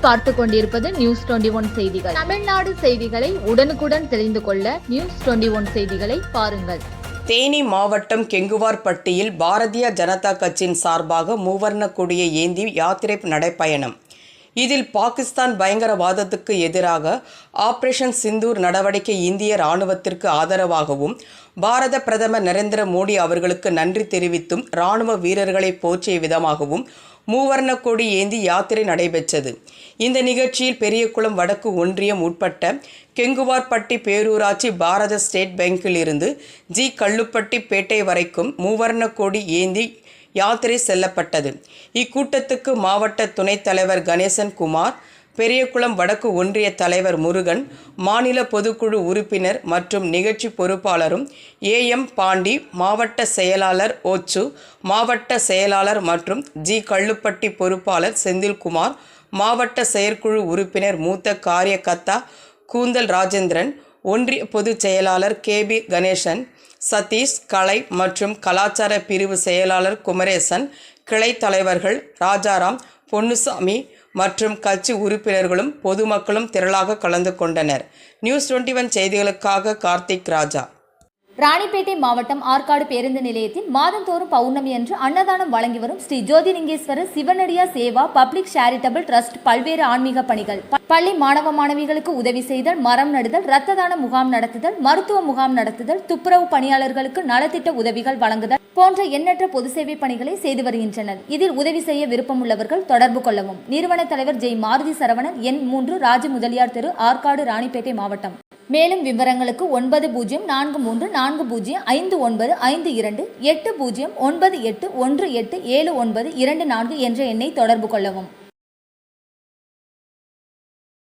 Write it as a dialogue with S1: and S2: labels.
S1: நீங்கள் பார்த்து கொண்டிருப்பது நியூஸ் 21 செய்திகள். தமிழ்நாடு செய்திகளை உடனுக்குடன் தெரிந்து கொள்ள நியூஸ் 21 செய்திகளை பாருங்கள்.
S2: தேனி மாவட்டம் கெங்குவார்பட்டியில் பாரதிய ஜனதா கட்சியின் சார்பாக மூவர்ண கொடியை ஏந்தி யாத்திரை நடைப்பயணம். இதில் பாகிஸ்தான் பயங்கரவாதத்துக்கு எதிராக ஆபரேஷன் சிந்தூர் நடவடிக்கை இந்திய இராணுவத்திற்கு ஆதரவாகவும் பாரத பிரதமர் நரேந்திர மோடி அவர்களுக்கு நன்றி தெரிவித்தும் இராணுவ வீரர்களை போற்றிய விதமாகவும் மூவர்ண கொடி ஏந்தி யாத்திரை நடைபெற்றது. இந்த நிகழ்ச்சியில் பெரியகுளம் வடக்கு ஒன்றியம் உட்பட்ட கெங்குவார்பட்டி பேரூராட்சி பாரத ஸ்டேட் பேங்கில் இருந்து ஜி கல்லுப்பட்டி பேட்டை வரைக்கும் மூவர்ண கொடி ஏந்தி யாத்திரை செல்லப்பட்டது. இக்கூட்டத்துக்கு மாவட்ட துணைத் தலைவர் கணேசன் குமார், பெரியகுளம் வடக்கு ஒன்றிய தலைவர் முருகன், மாநில பொதுக்குழு உறுப்பினர் மற்றும் நிகழ்ச்சி பொறுப்பாளரும் ஏஎம் பாண்டி, மாவட்ட செயலாளர் ஓச்சு, மாவட்ட செயலாளர் மற்றும் ஜி கல்லுப்பட்டி பொறுப்பாளர் செந்தில்குமார், மாவட்ட செயற்குழு உறுப்பினர் மூத்த காரியகர்த்தா கூந்தல் ராஜேந்திரன், ஒன்றிய பொதுச் செயலாளர் கேபி கணேசன், சதீஷ், கலை மற்றும் கலாச்சார பிரிவு செயலாளர் குமரேசன், கிளை தலைவர்கள் ராஜாராம், பொன்னுசாமி மற்றும் கட்சி உறுப்பினர்களும் பொதுமக்களும் திரளாக கலந்து கொண்டனர். நியூஸ் 21 செய்திகளுக்காக கார்த்திக் ராஜா.
S3: ராணிப்பேட்டை மாவட்டம் ஆற்காடு பேருந்து நிலையத்தில் மாதந்தோறும் பௌர்ணமி அன்று அன்னதானம் வழங்கி வரும் Sri Jothilingeswarar சிவனடியா Seva public charitable trust பல்வேறு ஆன்மீக பணிகள், பள்ளி மாணவ மாணவிகளுக்கு உதவி செய்தல், மரம் நடுதல், இரத்த தான முகாம் நடத்துதல், மருத்துவ முகாம் நடத்துதல், துப்புரவு பணியாளர்களுக்கு நலத்திட்ட உதவிகள் வழங்குதல் போன்ற எண்ணற்ற பொது சேவை பணிகளை செய்து வருகின்றனர். இதில் உதவி செய்ய விருப்பமுள்ளவர்கள் தொடர்பு கொள்ளவும். நிறுவன தலைவர் ஜெய் மாருதி சரவணன், எண் 3, ராஜ முதலியார் தெரு, ஆற்காடு, ராணிப்பேட்டை மாவட்டம். மேலும் விவரங்களுக்கு 9040405952 8098187924 என்ற எண்ணை தொடர்பு கொள்ளவும்.